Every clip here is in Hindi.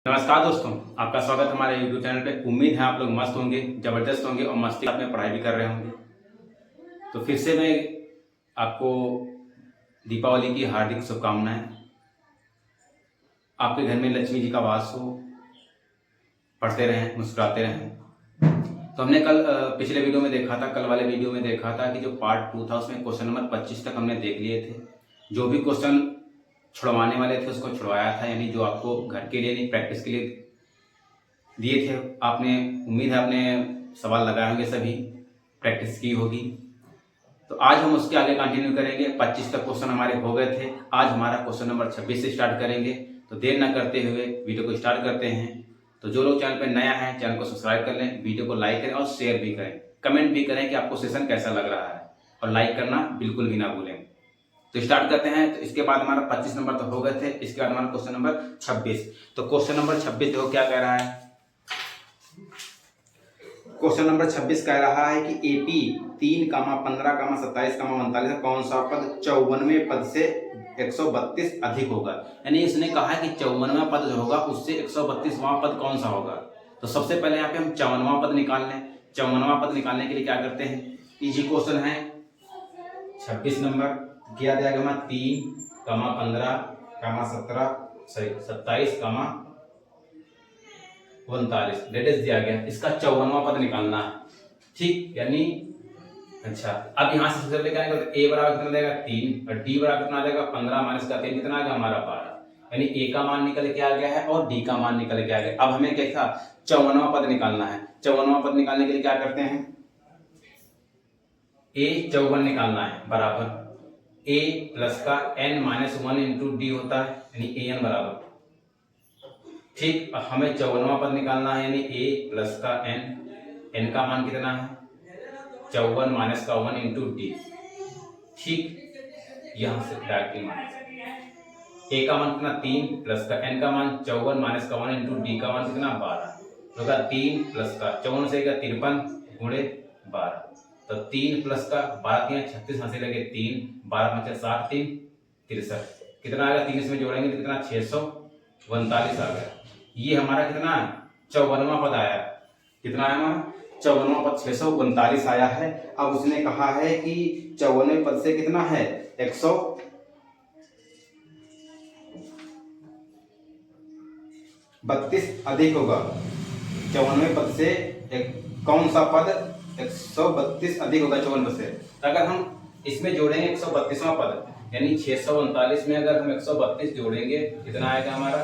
नमस्कार दोस्तों, आपका स्वागत हमारे YouTube चैनल पे। उम्मीद है आप लोग मस्त होंगे, जबरदस्त होंगे और मस्ती में पढ़ाई भी कर रहे होंगे। तो फिर से मैं आपको दीपावली की हार्दिक शुभकामनाएं। आपके घर में लक्ष्मी जी का वास हो, पढ़ते रहें, मुस्कुराते रहें। तो हमने कल पिछले वीडियो में देखा था, कल वाले वीडियो में देखा था कि जो पार्ट 2 था उसमें क्वेश्चन नंबर 25 तक हमने देख लिए थे। जो भी क्वेश्चन छुड़वाने वाले थे उसको छुड़वाया था, यानी जो आपको घर के लिए नहीं प्रैक्टिस के लिए दिए थे आपने, उम्मीद है आपने सवाल लगाए होंगे, सभी प्रैक्टिस की होगी। तो आज हम उसके आगे कंटिन्यू करेंगे। 25 तक क्वेश्चन हमारे हो गए थे। आज हमारा क्वेश्चन नंबर 26 से स्टार्ट करेंगे। तो देर ना करते हुए वीडियो को स्टार्ट करते हैं। तो जो लोग चैनल पर नया है, चैनल को सब्सक्राइब कर लें, वीडियो को लाइक करें और शेयर भी करें, कमेंट भी करें कि आपको सेशन कैसा लग रहा है, और लाइक करना बिल्कुल भी ना भूलें। तो स्टार्ट करते हैं। तो इसके बाद हमारा 25 नंबर तो हो गए थे, इसके बाद हमारा क्वेश्चन नंबर 26। तो क्वेश्चन नंबर 26 देखो क्या कह रहा है। क्वेश्चन नंबर 26 कह रहा है कि एपी 3, 15, 27, 39 कौन सा पद 54वें पद से 132 अधिक होगा। यानी इसने कहा है कि 54वां पद जो होगा उससे 132वां पद कौन सा होगा। तो सबसे पहले यहाँ पे हम 54वां पद निकाल लें। 54वां पद निकालने के लिए क्या करते हैं, इजी क्वेश्चन है। 26 नंबर किया जाएगा हमारा 3, 15, 27, 39 लेटेस्ट दिया गया। इसका 54वां पद निकालना है, ठीक। यानी अच्छा, अब यहाँ से सबसे पहले क्या करेंगे, तो a बराबर कितना देगा 3 और d बराबर कितना आ जाएगा 15 माइनस का 3 कितना आ गया हमारा 12। यानी a का मान निकल के आ गया है और d का मान निकल के आ गया। अब हमें क्या था, 54वां पद निकालना है। 54वां पद निकालने के लिए क्या करते हैं, a 54 निकालना है बराबर a प्लस का n-1 इंटू डी होता है, यानी an बराबर, ठीक। अब हमें 54वां पद निकालना है, यानी a प्लस का n का मान कितना है 54 माइनस का 1 इंटू डी, ठीक। यहां से डायरेक्टली माइनस a का मान कितना 3 प्लस का n का मान 54 माइनस का 1 इंटू डी का मान कितना 12, तो का 3 प्लस का 54 से 53 गुणे 12, तो 3 प्लस का 12 3 36 हासिल लगे 3 12 5 60 3 63 कितना आएगा, 3 इसमें जोड़ेंगे तो कितना 649 आ गया। ये हमारा कितना 54वां पद आया। कितना आया हमारा 54वां पद 649 आया है। अब उसने कहा है कि 54वें पद से कितना है 132 अधिक होगा। 54वें पद से कौन सा पद 132 अधिक होगा 54 पद से। अगर हम इसमें जोड़ेंगे 132वां पद, यानी 639 में अगर हम 132 जोड़ेंगे कितना आएगा हमारा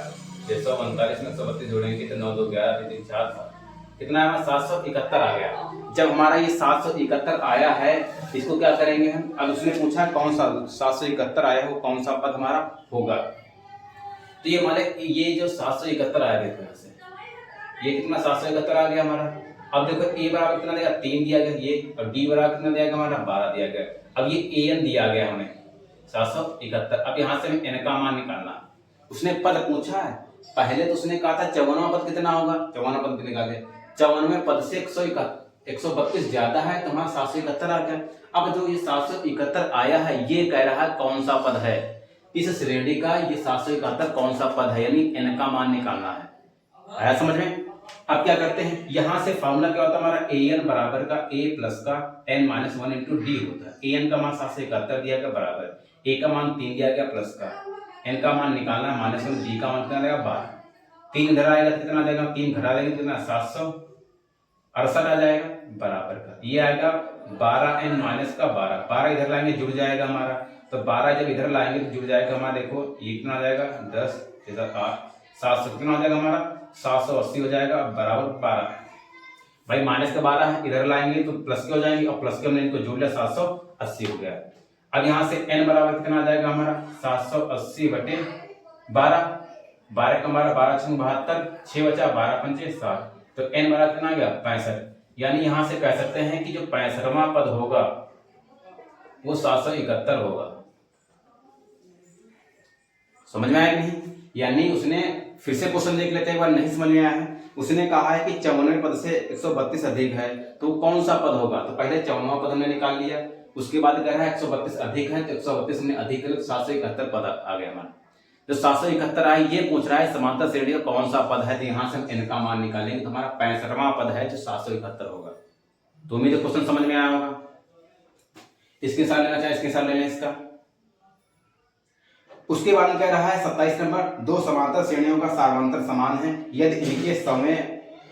639 में 132 जोड़ेंगे तो 9 2 11 3 4 कितना है 771 आ गया। जब हमारा ये 771 आया है, इसको क्या करेंगे हम, अब उसने पूछा कौन सा 771 आया हो कौन सा पद हमारा होगा। तो ये हमारे ये जो 771 आया, देखो यहाँ से ये कितना 771 आ गया हमारा। अब देखो a बराबर कितना देगा 3 दिया गया ये, और d बराबर कितना दिया गया हमारा 12 दिया गया। अब ये an दिया गया हमें 771। अब यहाँ से हमें n का मान निकालना। उसने पद पूछा है, पहले तो उसने कहा था 54वां पद कितना होगा, 54वां पद निकाले। 54वें पद से 132 ज्यादा है तो हमारा 771 आ गया। अब जो ये 771 आया है, ये कह रहा है कौन सा पद है इस श्रेणी का, ये 771 कौन सा पद है, यानी n का मान निकालना है। आया समझ में। अब क्या करते हैं, यहां से फॉर्मूला क्या होता है हमारा an बराबर का a प्लस का n-1 इंटू डी होता है। an का मान 771 दिया गया बराबर a का मान 3 दिया गया प्लस का n का मान निकालना है -1, d का मान कितना देगा 12। 3 इधर आएगा तो कितना आ जाएगा, 3 घटा देंगे कितना 768 आ जाएगा बराबर का ये आएगा 12n माइनस का 12। 12 इधर लाएंगे जुड़ जाएगा हमारा, तो 12 जब इधर लाएंगे तो जुड़ जाएगा हमारा। देखो ये कितना आ जाएगा 10 इधर 8 700 कितना हो जाएगा हमारा 780 हो जाएगा बराबर 12। भाई माइनस का 12 है, इधर लाएंगे तो प्लस के हो जाएंगे, और प्लस के हमने इनको जोड़ लिया 780 हो गया। अब यहाँ से n बराबर कितना आ जाएगा हमारा 780 बटे 12, 12 का हमारा 12 6 72, 6 बचा 12 पंचे 60, तो n बराबर कितना आ गया 65। यानी यहाँ से कह सकते हैं कि जो 65वां पद होगा वो 771 होगा। समझ में आया नहीं। यानी उसने फिर से क्वेश्चन देख लेते हैं, एक बार नहीं समझ में आया है। उसने कहा है कि 54वें पद से 132 अधिक है तो कौन सा पद होगा। तो पहले 54वां पद हमने निकाल लिया, उसके बाद कह रहा है 132 अधिक है, तो 132 हमने अधिक कर 771 पद आ गया हमारा। जो 771 है ये पूछ रहा है समांतर श्रेणी का कौन सा पद है, तो यहां से हम n का मान निकालेंगे तो हमारा 65वां पद है जो 771 होगा। तो उम्मीद है क्वेश्चन समझ में आया होगा। इसके साथ लेना चाहे इसके साथ ले लें इसका। उसके बाद कह रहा है 27 नंबर, दो समांतर श्रेणियों का सार्वंतर समान है यदि इनके समय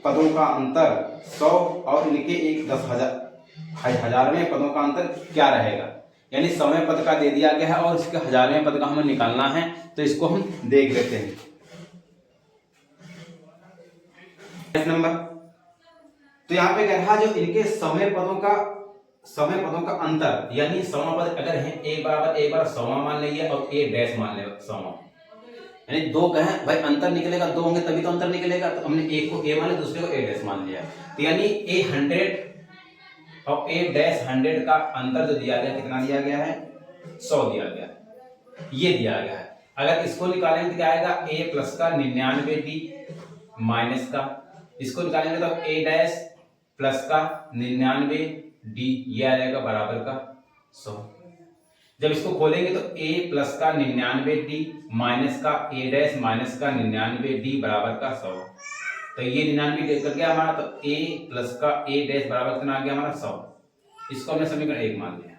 पदों का अंतर 100 और इनके एक 10,000वें पदों का अंतर क्या रहेगा। यानी 100वें पद का दे दिया गया है और इसके 1000वें पद का हमें निकालना है, तो इसको हम देख लेते हैं। नंबर तो यहाँ पे कह रहा है जो इनके समय पदों का अंतर, यानी 100वां पद अगर है एक बार 100वां मान लेंगे और a डैश मान लेंगे 100वां, यानी दो कहें भाई अंतर निकलेगा, दो होंगे तभी तो अंतर निकलेगा, तो हमने एक को a मान लिया दूसरे को a डैश मान लिया। तो यानी a 100 और a डैश 100 का अंतर जो दिया गया कितना दिया गया है 100 दिया गया, ये दिया गया है। अगर इसको निकालेंगे तो क्या आएगा a प्लस का 99d माइनस का, इसको निकालेंगे तो a डैश प्लस का 99d ये आ जाएगा बराबर का 100। जब इसको खोलेंगे तो a प्लस का 99d माइनस का a डैश माइनस का 99d बराबर का 100। तो ये 99 कर गया हमारा, तो a प्लस का a डैश बराबर कितना आ गया हमारा 100। इसको हमने समीकरण 1 मान लिया,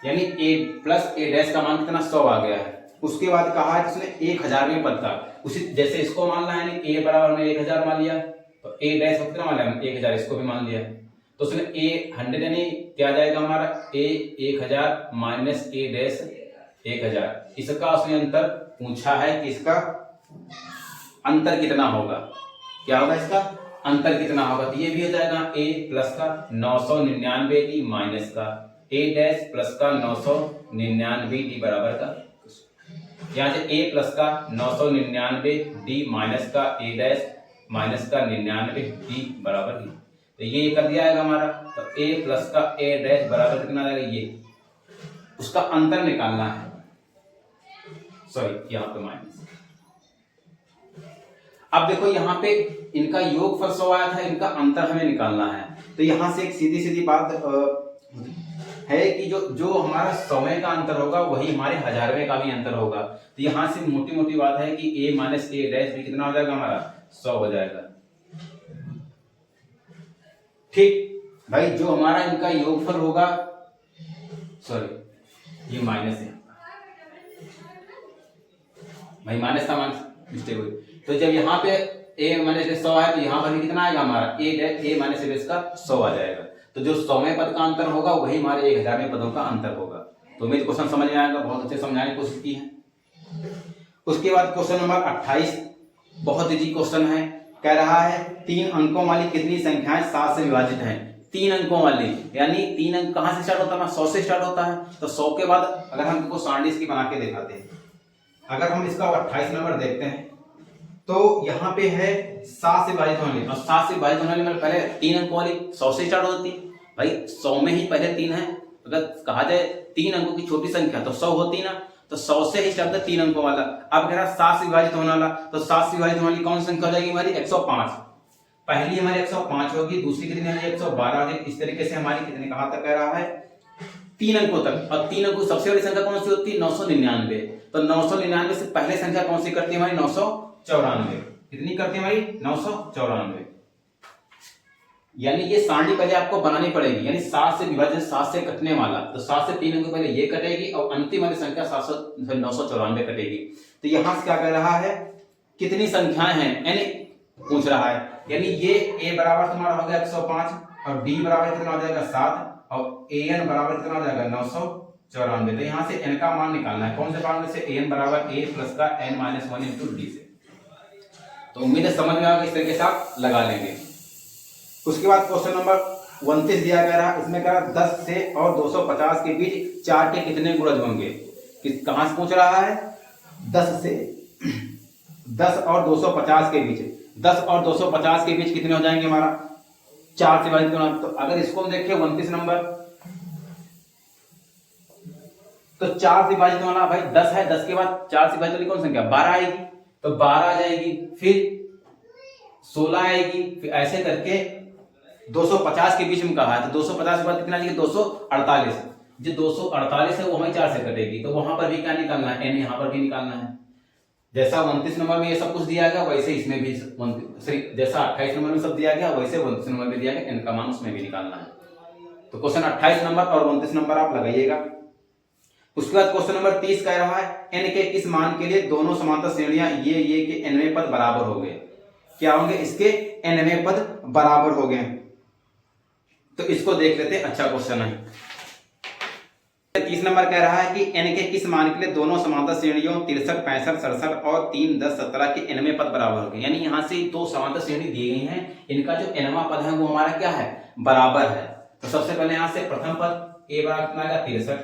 यानी a प्लस a डैश का मान कितना 100 आ गया है। उसके बाद कहा है इसने 1000वें पद का, उसी जैसे इसको मान ला, यानी a बराबर हमने 1000 मान लिया, तो a डैश कितना मान लिया 1000, इसको भी मान लिया, तो उसने a 100 यानी क्या जाएगा हमारा a 1000 माइनस a डैश 1000। इसका उसने अंतर पूछा है कि इसका अंतर कितना होगा, क्या होगा इसका अंतर कितना होगा, तो ये भी हो जाएगा a प्लस का 999d माइनस का a डैश प्लस का 999d बराबर का, यहाँ से a प्लस का 999d माइनस का a डैश माइनस का 99d बराबर ही, तो ये कर दिया है हमारा। तो a प्लस का a डैश बराबर कितना आएगा, ये उसका अंतर निकालना है, सॉरी यहाँ पे माइनस। अब देखो यहाँ पे इनका योगफल 100 आया था, इनका अंतर हमें निकालना है, तो यहाँ से एक सीधी सीधी बात है कि जो हमारा 100वें का अंतर होगा वही हमारे 1000वें का भी अंतर होगा। तो यहाँ से मोटी मोटी बात है कि a माइनस a डैश भी कितना हो जाएगा हमारा 100 हो जाएगा। ठीक भाई, जो हमारा इनका योगफल होगा, सॉरी ये माइनस है भाई, माइनस का मान मिस्टेक हुई, तो जब यहाँ पे a माइनस 100 है तो यहाँ पर भी कितना आएगा हमारा a माइनस a का 100 आ जाएगा। तो जो 100वें पद का अंतर होगा वही हमारे 1000वें पदों का अंतर होगा। तो उम्मीद क्वेश्चन समझ में आएगा, बहुत अच्छे समझाने की कोशिश की है। उसके बाद क्वेश्चन नंबर 28 बहुत इजी क्वेश्चन है, कह रहा है 3 अंकों वाली कितनी संख्याएं 7 से विभाजित हैं। 3 अंकों वाली, यानी 3 अंक कहां से स्टार्ट होता है, 100 से स्टार्ट होता है। तो 100 के बाद अगर हम इसको सारणी इसकी बना के दिखाते हैं, अगर हम इसका 28 नंबर देखते हैं तो यहाँ पे है 7 से विभाजित होने, और 7 से विभाजित होने वाली पहले 3 अंकों वाली 100 से स्टार्ट होती है भाई, 100 में ही पहले 3 है। अगर कहा जाए 3 अंकों की छोटी संख्या तो 100 होती ना, तो 100 से ही स्टार्ट 3 अंकों वाला। अब कह रहा 7 से विभाजित होने वाला, तो 7 से विभाजित होने वाली कौन सी संख्या हो जाएगी हमारी 105। पहली हमारी 105 होगी, दूसरी कितनी है 112 होगी। इस तरीके से हमारी कितने कहां तक कह रहा है 3 अंकों तक। और 3 अंकों सबसे बड़ी संख्या कौन सी होती है 999। तो 999 से पहले संख्या कौन सी करती है हमारी 994। कितनी करती है हमारी 994। यानी ये सारणी पहले आपको बनानी पड़ेगी, यानी 7 से विभाजित 7 से कटने वाला, तो 7 से 3 अंकों पहले ये कटेगी और अंतिम वाली संख्या 994 कटेगी। तो यहां से क्या कह रहा है कितनी संख्याएं हैं, यानी पूछ रहा है, यानी ये a बराबर तुम्हारा हो गया 105 और b बराबर कितना हो जाएगा 7 और an बराबर कितना हो जाएगा 994। तो यहाँ से n का मान निकालना है, कौन से मान में से an बराबर a प्लस का n माइनस 1 इंटू d से। तो उम्मीद है समझ में आएगा, इस तरीके से आप लगा लेंगे। उसके बाद क्वेश्चन नंबर 29 दिया गया रहा, इसमें कह रहा 10 से और 250 के बीच 4 के कितने गुणज होंगे। कहां से पूछ रहा है 10 और 250 के बीच, 10 और 250 के बीच कितने हो जाएंगे हमारा 4 से विभाजित करना। तो अगर इसको हम देखें 29 नंबर, तो 4 से विभाजित होना भाई 10 है, 10 के बाद 4 से विभाजित वाली कौन संख्या 12 आएगी, तो 12 आ जाएगी, फिर 16 आएगी, फिर ऐसे करके 250 के बीच में कहा है, तो 250 के बाद कितना चाहिए 248। जो 248 है वो हमें 4 से कटेगी, तो वहां पर भी क्या निकालना है, n यहाँ पर भी निकालना है। जैसा 29 नंबर में ये सब कुछ दिया गया वैसे इसमें भी जैसा 28 नंबर में सब दिया गया वैसे 29 नंबर में दिया गया, n का मान उसमें भी निकालना है। तो क्वेश्चन 28 नंबर और 29 नंबर आप लगाइएगा। उसके बाद क्वेश्चन नंबर 30 कह रहा है n के किस मान के लिए दोनों समांतर श्रेणियां ये के nवें पद बराबर हो गए। क्या होंगे, इसके nवें पद बराबर हो गए। तो इसको देख लेते हैं, अच्छा क्वेश्चन है। 30 नंबर कह रहा है कि n के किस मान के लिए दोनों समांतर श्रेणियों 63, 65, 67 और 3, 10, 17 के nवें पद बराबर हो गए। यानी यहां से दो समांतर श्रेणी दी गई हैं, इनका जो nवां पद है वो हमारा क्या है, बराबर है। तो सबसे पहले यहां से प्रथम पद a बराबर कितना आएगा 63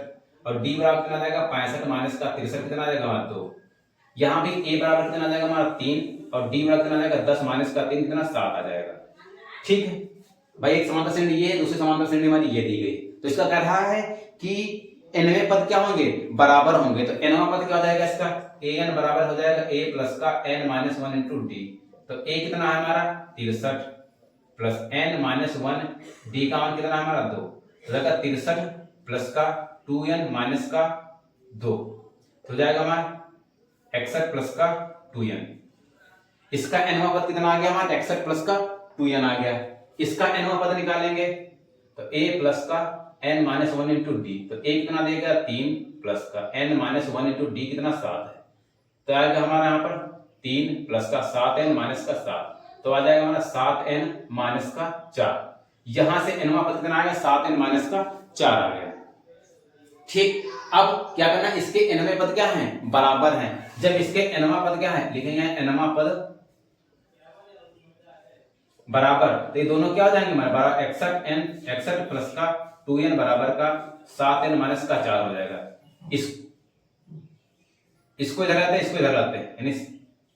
और d बराबर कितना आएगा 65 माइनस का 63 कितना आ जाएगा हमारा 2। यहाँ भी a बराबर कितना आ जाएगा हमारा 3 और d बराबर कितना आ जाएगा 10 माइनस का 3 कितना 7 आ जाएगा। ठीक है भाई, एक समांतर श्रेणी ये है, दूसरी समांतर श्रेणी हमारी ये दी गई। तो इसका कह रहा है कि nवें पद क्या होंगे, बराबर होंगे। तो nवां पद क्या हो जाएगा इसका, an बराबर हो जाएगा a प्लस का n माइनस 1 इंटू डी। तो a कितना है हमारा 63 प्लस n माइनस 1, d का मान कितना है हमारा 2, तो जाएगा 63 प्लस का 2n माइनस का 2, तो जाएगा हमारा 61 प्लस का 2n। इसका nवां पद कितना आ गया हमारा 61 प्लस का 2n आ गया। इसका nवां पद निकालेंगे तो a प्लस का n माइनस 1 इंटू डी। तो a कितना देगा 3 प्लस का n माइनस 1 इंटू डी कितना 7 है। तो आएगा हमारा यहाँ पर 3 प्लस का 7n माइनस का 7, तो आ जाएगा हमारा 7n माइनस का 4। यहां से nवां पद कितना आ गया 7n माइनस का 4 आ गया। ठीक, अब क्या करना, इसके nवें पद क्या हैं, बराबर हैं। जब इसके nवां पद क्या है, लिखेंगे nवां पद बराबर, तो ये दोनों क्या हो जाएंगे हमारे बराबर 61 प्लस का 2n बराबर का 7n माइनस का 4 हो जाएगा। इसको इधर लाते हैं, इसको इधर लाते हैं,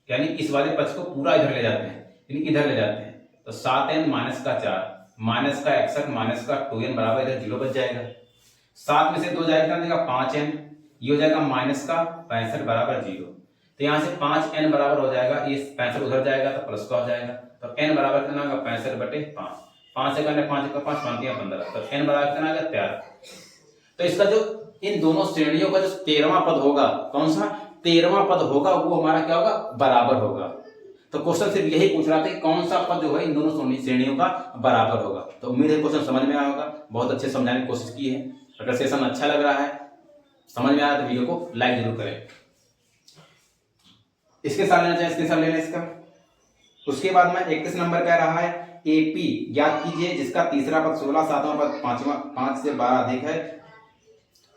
यानी इस वाले पक्ष को पूरा इधर ले जाते हैं, यानी इधर ले जाते हैं। तो 7n माइनस का 4 माइनस का 61 माइनस का 2n बराबर इधर 0 बच जाएगा। 7 में से 2 जाएगा कितना देगा 5n, ये हो जाएगा माइनस का 65 बराबर 0। तो यहाँ से 5n बराबर हो जाएगा, ये 65 उधर जाएगा तो प्लस का हो जाएगा। तो n बराबर कितना होगा 65/5, 5 से करने 5 का 5 5 15, तो n बराबर कितना आएगा 13। तो इसका जो इन दोनों श्रेणियों का जो 13वां पद होगा, कौन सा 13वां पद होगा, वो हमारा क्या होगा, बराबर होगा। तो क्वेश्चन सिर्फ यही पूछ रहा था कि कौन सा पद जो है इन दोनों श्रेणियों का बराबर होगा। तो उम्मीद है क्वेश्चन समझ में आया होगा, बहुत अच्छे समझाने की कोशिश की है। अगर सेशन अच्छा लग रहा है, समझ में आया तो वीडियो को लाइक जरूर करें। इसके साथ लेना चाहिए, इसके साथ लेना इसका। उसके बाद में 31 नंबर कह रहा है एपी ज्ञात कीजिए जिसका तीसरा पद 16, सातवां पद 5 से 12 अधिक है,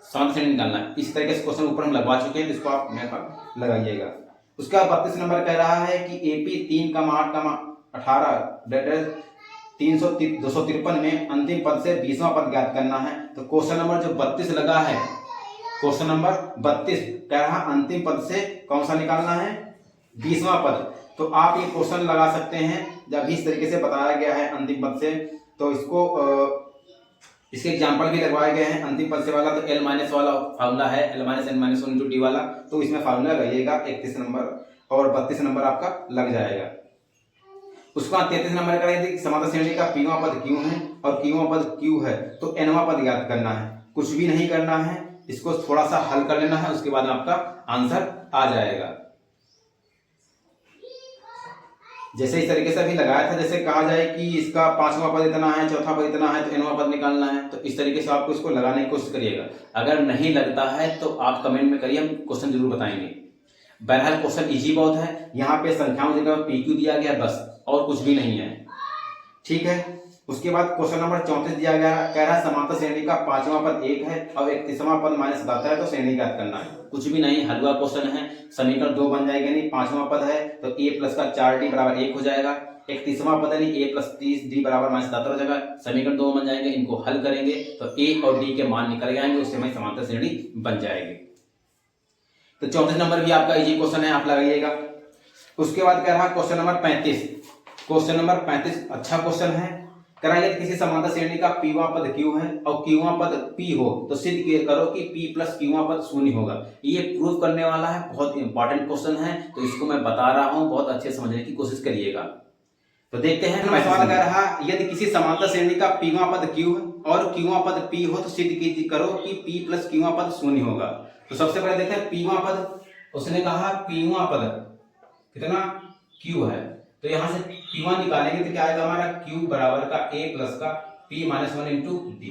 समांतर श्रेणी निकालना है। इस तरीके से क्वेश्चन ऊपर हम लगवा चुके हैं, इसको आप मेरे पास लगाइएगा। उसका 32 नंबर कह रहा है कि एपी 3, 8, 18 253 में अंतिम पद से 20वां पद ज्ञात करना है। तो क्वेश्चन नंबर जो 32 लगा है, क्वेश्चन नंबर 32 कह रहा है अंतिम पद से कौन सा निकालना है, 20वां पद। तो आप ये क्वेश्चन लगा सकते हैं जब इस तरीके से बताया गया है अंतिम पद से। तो इसको इसके एग्जांपल भी लगवाए गए हैं। अंतिम पद से वाला तो l माइनस वाला फार्मूला है, l minus n minus 1 into D वाला, तो इसमें फार्मूला लगाइएगा। 31 नंबर और 32 नंबर आपका लग जाएगा। उसके बाद 33 नंबर करेंगे समांतर श्रेणी का pवां पद q है और qवां पद q है, तो nवां पद ज्ञात करना है। कुछ भी नहीं करना है, इसको थोड़ा सा हल कर लेना है, उसके बाद आपका आंसर आ जाएगा। जैसे इस तरीके से अभी लगाया था, जैसे कहा जाए कि इसका 5वां पद इतना है, चौथा पद इतना है, तो nवां पद निकालना है। तो इस तरीके से आपको इसको लगाने की कोशिश करिएगा। अगर नहीं लगता है तो आप कमेंट में करिए, हम क्वेश्चन जरूर बताएंगे। बहरहाल क्वेश्चन इजी बहुत है, यहाँ पे संख्याओं जगह PQ दिया गया बस, और कुछ भी नहीं है। ठीक है, उसके बाद क्वेश्चन नंबर 34 दिया गया, कह रहा है समांतर श्रेणी का 5वां पद 1 है और 31वां पद -77 है, तो श्रेणी ज्ञात करना है। कुछ भी नहीं, हलवा क्वेश्चन है। समीकरण 2 बन जाएगा, नहीं 5वां पद है तो a प्लस का 4d बराबर 1 हो जाएगा। 31वां पद है, नहीं a प्लस 30d बराबर -77 हो जाएगा। समीकरण 2 बन जाएंगे, इनको हल करेंगे तो a और d के मान निकल जाएंगे, उससे हमें समांतर श्रेणी बन जाएगी। तो 34 नंबर भी आपका इजी क्वेश्चन है, आप लगाइएगा। उसके बाद कह रहा है क्वेश्चन नंबर 35। क्वेश्चन नंबर 35 अच्छा क्वेश्चन है। कराइए किसी समांतर श्रेणी का pवां पद q है और qवां पद p हो, तो सिद्ध करो कि p प्लस qवां पद 0 होगा। ये प्रूफ करने वाला है, बहुत इंपॉर्टेंट क्वेश्चन है, तो इसको मैं बता रहा हूं, बहुत अच्छे समझने की कोशिश करिएगा। तो देखते हैं, सवाल कह रहा है यदि किसी समांतर श्रेणी का pवां पद q है और क्यूआ पद p हो तो सिद्ध कीजिए करो कि p प्लस क्यूआ पद शून्य होगा। तो सबसे पहले देखें पीवा पद, उसने कहा पीवा पद कितना q है, तो यहां से p1 निकालेंगे तो क्या आएगा हमारा q बराबर का a प्लस का p माइनस 1 इंटू डी।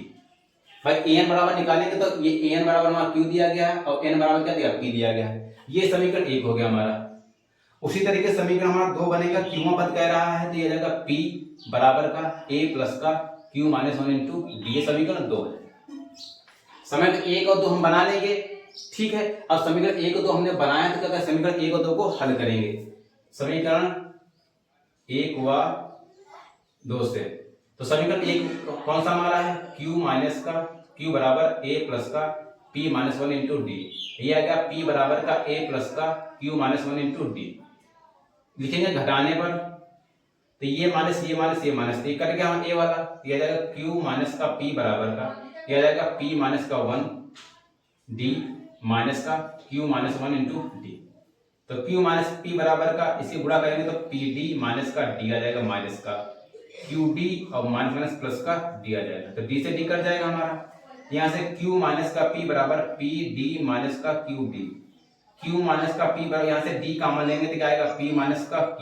भाई an बराबर निकालेंगे तो ये an बराबर हमारा q दिया गया है और n बराबर क्या दिया p दिया गया है। ये समीकरण 1 हो गया हमारा। उसी तरीके से समीकरण हमारा 2 बनेगा, क्यूआ पद कह रहा है तो ये जाएगा p बराबर का a प्लस का q माइनस 1 इंटू डी। ये समीकरण 2 है। समीकरण 1 और 2 हम बना लेंगे, ठीक है। अब समीकरण 1 और 2 हमने बनाया तो क्या करें, समीकरण 1 और 2 को हल करेंगे। समीकरण 1 व 2 से तो समीकरण 1 कौन सा हमारा है, q माइनस का q बराबर a प्लस का p माइनस 1 इंटू डी। ये आ गया p बराबर का a प्लस का q माइनस 1 इंटू डी। लिखेंगे घटाने पर तो ये माइनस ये माइनस ये माइनस, ये कट गया हम a वाला, ये आ जाएगा q माइनस का p बराबर का, ये आ जाएगा p माइनस का 1 d माइनस का q माइनस 1 इंटू डी। तो q माइनस p बराबर का इसे गुणा करेंगे तो pd माइनस का d आ जाएगा माइनस का qd और माइनस माइनस प्लस का d आ जाएगा। तो d से d कट जाएगा हमारा। यहाँ से q माइनस का p बराबर pd माइनस का qd, q माइनस का p बराबर यहाँ से d कॉमन लेंगे तो क्या आएगा p माइनस का q।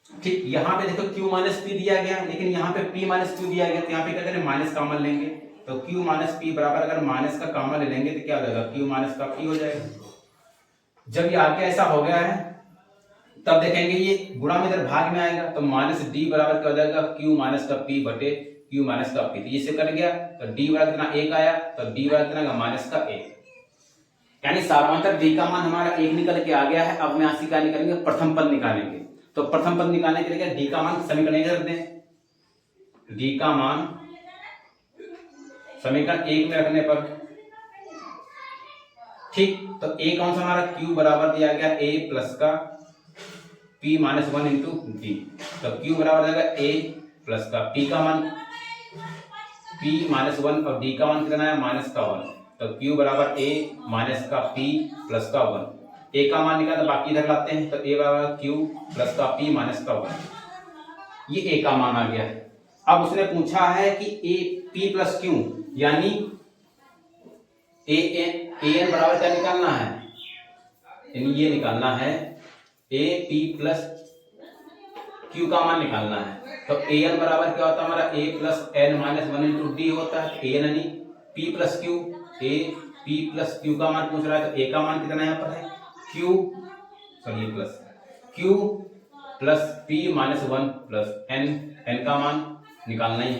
ठीक, यहाँ पे देखो q माइनस p दिया गया लेकिन यहाँ पे p माइनस q दिया गया, तो यहाँ पे क्या करें माइनस कॉमन लेंगे तो q माइनस p बराबर अगर माइनस का कॉमन ले लेंगे तो क्या हो जाएगा q माइनस का p हो जाएगा। जब ये आगे ऐसा हो गया है तब देखेंगे ये गुणा में इधर भाग में आएगा तो माइनस डी बराबर क्या हो जाएगा q माइनस का p बटे q माइनस का p। तो ये से कट गया तो d बराबर कितना 1 आया, तो d बराबर कितना माइनस का 1, यानी सामांतर d का मान हमारा 1 निकल के आ गया है। अब यहाँ से क्या निकालेंगे, प्रथम पद निकालेंगे। तो प्रथम पद निकालने के लिए d का मान समीकरण 1 रख दें, d का मान समीकरण 1 में रखने पर ठीक, तो a कौन सा हमारा q बराबर दिया गया a प्लस का p माइनस 1 इंटू डी। तो q बराबर जाएगा a प्लस का p का मान p माइनस 1 और d का मान कितना है माइनस का 1, तो q बराबर a माइनस का p प्लस का 1। a का मान निकाला बाकी इधर लाते हैं तो a बराबर q प्लस का p माइनस का 1, ये a का मान आ गया है। अब उसने पूछा है कि a p प्लस q यानी an बराबर क्या निकालना है, यानी ये निकालना है a p प्लस q का मान निकालना है। तो an बराबर क्या होता है हमारा a plus n minus 1 into D होता है। an यानी p plus q, a p plus q का मान पूछ रहा है तो a का मान कितना यहाँ पर है q plus p minus 1 plus n का मान निकालना ही है।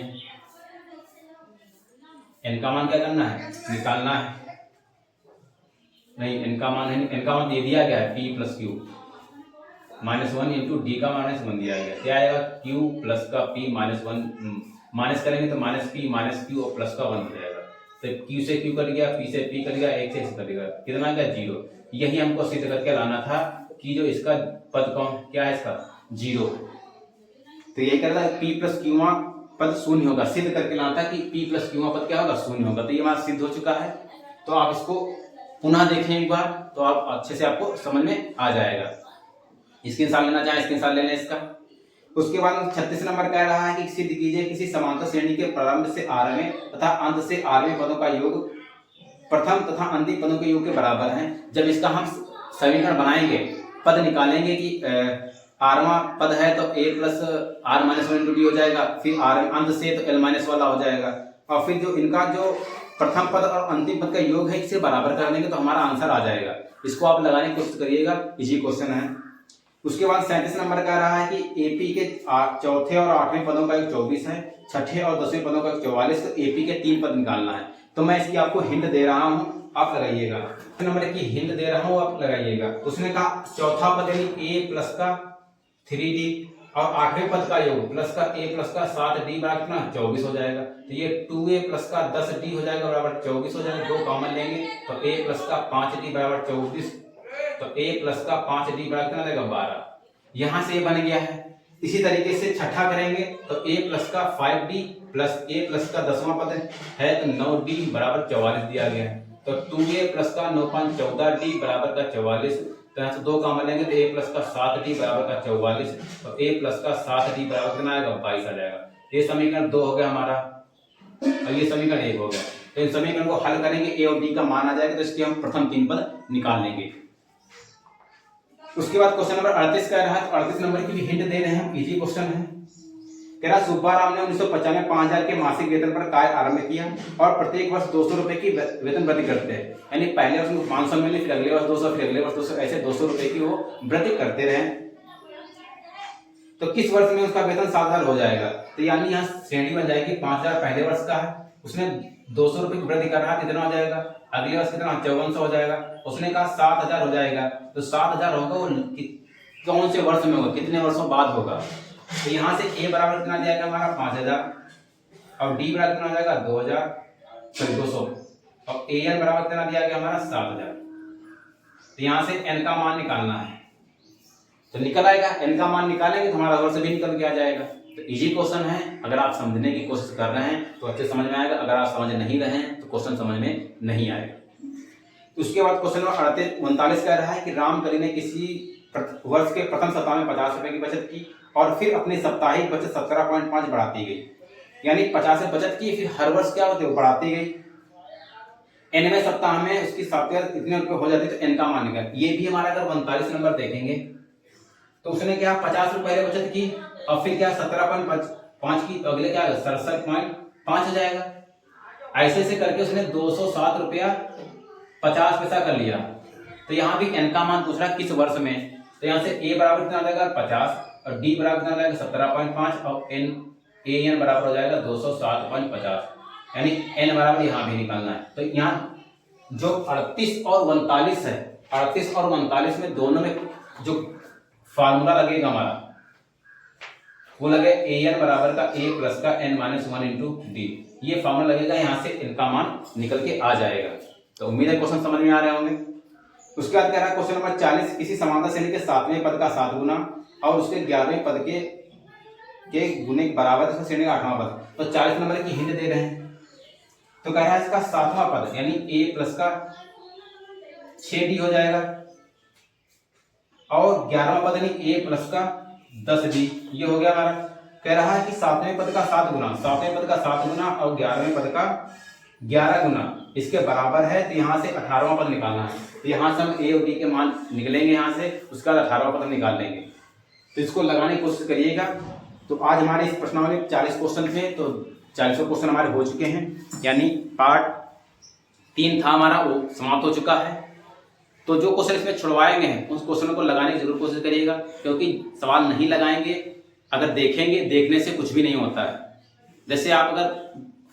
n का मान क्या करना है, निकालना है। नहीं, n का मान दे दिया गया है p plus q minus 1 into D का माइनस 1 दिया गया, क्या आएगा q प्लस का p माइनस 1, माइनस करेंगे तो माइनस p माइनस q और प्लस का 1 हो जाएगा। तो q से q कट गया, p से p कट गया, 1 से 1 कट गया, कितना आ गया 0। यही हमको सिद्ध करके लाना था कि जो इसका पद कौन क्या है इसका 0। तो ये कह रहा है p प्लस q पद शून्य होगा, सिद्ध करके लाना था कि p प्लस q पद क्या होगा शून्य होगा। तो ये हमारा सिद्ध हो चुका है। तो आप इसको पुनः देखें एक बार तो आप अच्छे से आपको समझ में आ जाएगा। स्क्रीनशॉट लेना चाहे स्क्रीनशॉट ले लें इसका। उसके बाद 36 नंबर कह रहा है कि सिद्ध कीजिए किसी समांतर श्रेणी के प्रारंभ से 8वें तथा अंत से 8वें पदों का योग प्रथम तथा अंतिम पदों के योग के बराबर है। जब इसका हम समीकरण बनाएंगे, पद निकालेंगे कि 8वां पद है तो a plus r minus 1 into D हो जाएगा, फिर अंत से तो l माइनस वाला हो जाएगा, और फिर जो इनका जो प्रथम पद और अंतिम पद का योग है इसे बराबर कर देंगे तो हमारा आंसर आ जाएगा। इसको आप लगाने की कोशिश करिएगा, इजी क्वेश्चन है। उसके बाद 37 नंबर कह रहा है कि एपी के चौथे और 8वें पदों का योग 24 है, छठे और 10वें पदों का योग 44, तो एपी के 3 पद निकालना है। तो मैं इसकी आपको हिंट दे रहा हूँ, आप लगाइएगा। नंबर की हिंट दे रहा हूँ, आप लगाइएगा। उसने कहा चौथा पद यानी a प्लस का 3d और 8वें पद का योग प्लस का a प्लस का 7d बराबर कितना 24 हो जाएगा। तो ये 2a प्लस का 10d हो जाएगा बराबर 24 हो जाएगा। 2 कॉमन लेंगे तो a प्लस का 5d बराबर 24, तो a प्लस का 5d बराबर कितना देगा 12। यहाँ से ये बन गया है। इसी तरीके से छठा करेंगे तो a प्लस का 5d प्लस a प्लस का 10वां पद है तो 9d बराबर 44 दिया गया है। तो 2a प्लस का 9 5 14d बराबर का 44, तो यहाँ से 2 कॉमन लेंगे तो a प्लस का 7d बराबर का 44, तो a प्लस का 7d बराबर कितना आएगा 22 आ जाएगा। ये समीकरण 2 हो गया हमारा। और ये समीकरण 1 हो गया। तो इन समीकरण को हल करेंगे, ए और बी का मान आ जाएगा, तो इसके हम प्रथम 3 पद निकाल लेंगे। उसके बाद क्वेश्चन नंबर 38 कह रहा है, तो 38 नंबर की भी हिंट दे रहे हैं, इजी क्वेश्चन है। कह रहा सुब्बाराम ने 1995 में 5000 के मासिक वेतन पर कार्य आरंभ किया और प्रत्येक वर्ष 200 रुपए की वेतन वृद्धि करते हैं। यानी पहले वर्ष उनको 500 मिले, फिर अगले वर्ष 200, फिर अगले वर्ष 200, ऐसे 200 रुपए की वो वृद्धि करते रहे। तो किस वर्ष में उसका वेतन 7000 हो जाएगा? तो यानी यहाँ श्रेणी बन जाएगी, 5000 पहले वर्ष का है, उसने 200 रुपए की वृद्धि कर रहा है, कितना हो जाएगा? अगले वर्ष कितना? 5400 हो जाएगा। उसने कहा 7000 हो जाएगा, तो 7000 होगा वो कौन से वर्ष में होगा, कितने वर्षों बाद होगा? तो यहाँ से ए बराबर कितना दिया गया हमारा? 5000 और डी बराबर कितना हो जाएगा? 200 और ए एन बराबर कितना दिया गया हमारा? 7000। तो यहाँ से एन का मान निकालना है, तो निकल आएगा। एन का मान निकालेंगे तो हमारा वर्ष भी निकल के आ जाएगा। तो इजी क्वेश्चन है, अगर आप समझने की कोशिश कर रहे हैं तो अच्छे समझ में आएगा, अगर आप समझ नहीं रहे हैं तो क्वेश्चन समझ में नहीं आएगा। उसके बाद क्वेश्चन नंबर 39 कह रहा है कि रामकली ने किसी वर्ष के प्रथम सप्ताह में 50 रुपए की बचत की और फिर अपनी साप्ताहिक बचत 17.5 बढ़ाती गई। यानी 50 से बचत की, फिर हर वर्ष क्या होती है? बढ़ाती गई। एनवें सप्ताह में उसकी साप्ताहिक इतने रुपए हो जाती, तो एन का मान निकाल। ये भी हमारा अगर 39 नंबर देखेंगे तो उसने क्या 50 रुपए पहले बचत की और फिर क्या 17.5 की, अगले क्या 67.5 हो जाएगा। ऐसे से करके उसने 207 रुपया 50 पैसा कर लिया। तो यहाँ भी एन का मान पूछ रहा है किस वर्ष में, तो यहाँ से ए बराबर कितना आ जाएगा? 50 और डी बराबर कितना आ जाएगा? 17.5 और ए एन बराबर हो जाएगा 207.50। यानी एन बराबर यहाँ भी निकालना है। तो यहाँ जो 38 और 39 है, 38 और 39 में दोनों में जो फार्मूला लगेगा हमारा वो लगे ए एन बराबर का ए प्लस का एन माइनस 1 इंटू डी। ये फार्मूला लगेगा, यहाँ से इनका मान निकल के आ जाएगा। तो उम्मीद है क्वेश्चन समझ में आ रहे होंगे। उसके बाद कह रहा है क्वेश्चन नंबर 40, किसी समांतर श्रेणी के 7वें पद का 7 गुना और उसके 11वें पद के गुने के बराबर है श्रेणी का 8वां पद। तो 40 नंबर की हिंट दे रहे हैं। तो कह रहा है इसका 7वां पद यानी ए प्लस का 6d हो जाएगा और 11वां पद यानी ए प्लस का 10d, ये हो गया हमारा। कह रहा है कि 7वें पद का 7 गुना, 7वें पद का 7 गुना और 11वें पद का 11 गुना इसके बराबर है। तो यहाँ से 18वां पद निकालना है। तो यहाँ से हम ए और डी के मान निकलेंगे, यहाँ से उसका 18वां पद निकाल लेंगे। तो इसको लगाने की कोशिश करिएगा। तो आज हमारे इस प्रश्नावली में 40 क्वेश्चन थे, तो 40 क्वेश्चन हमारे हो चुके हैं, यानी पार्ट 3 था हमारा वो समाप्त हो चुका है। तो जो क्वेश्चन इसमें छुड़वाए गए हैं उस क्वेश्चनों को लगाने की जरूर कोशिश करिएगा, क्योंकि सवाल नहीं लगाएंगे अगर देखेंगे, देखने से कुछ भी नहीं होता है। जैसे आप अगर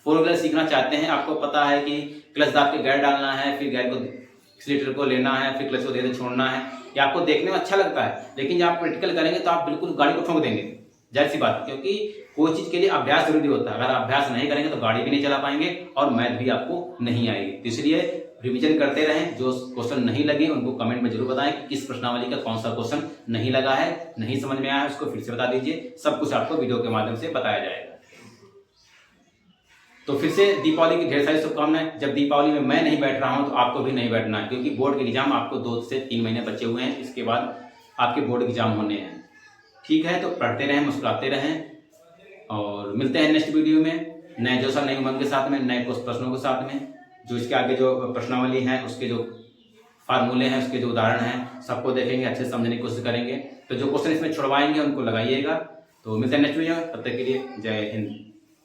4 व्हीलर सीखना चाहते हैं, आपको पता है कि क्लच दाब के गियर डालना है, फिर गियर को एक्सीलरेटर को लेना है, फिर क्लच को धीरे छोड़ना है, ये आपको देखने में अच्छा लगता है, लेकिन जब आप प्रैक्टिकल करेंगे तो आप बिल्कुल गाड़ी को ठोक देंगे, जाहिर सी बात, क्योंकि कोई चीज के लिए अभ्यास जरूरी होता है। अगर अभ्यास नहीं करेंगे तो गाड़ी भी नहीं चला पाएंगे और मैथ भी आपको नहीं आएगी। तो इसलिए रिवीजन करते रहें। जो क्वेश्चन नहीं लगे उनको कमेंट में जरूर बताएं कि किस प्रश्नावली का कौन सा क्वेश्चन नहीं लगा है, नहीं समझ में आया है, उसको फिर से बता दीजिए। सब कुछ आपको वीडियो के माध्यम से बताया जाएगा। तो फिर से दीपावली की ढेर सारी शुभकामनाएं। जब दीपावली में मैं नहीं बैठ रहा हूं तो आपको भी नहीं बैठना है, क्योंकि बोर्ड के एग्जाम आपको 2 से 3 महीने बचे हुए हैं, इसके बाद आपके बोर्ड के एग्जाम होने हैं। ठीक है, तो पढ़ते रहें, मुस्कुराते रहें और मिलते हैं नेक्स्ट वीडियो में नए जोश नई उमंग के साथ में, नए प्रश्नों के साथ में। जो इसके आगे जो प्रश्नावली है उसके जो फार्मूले हैं, उसके जो उदाहरण हैं, सबको देखेंगे, अच्छे से समझने की कोशिश करेंगे। तो जो क्वेश्चन इसमें छुड़वाएंगे उनको लगाइएगा। तो मिलते हैं नेक्स्ट वीडियो में, तब तक के लिए जय हिंद।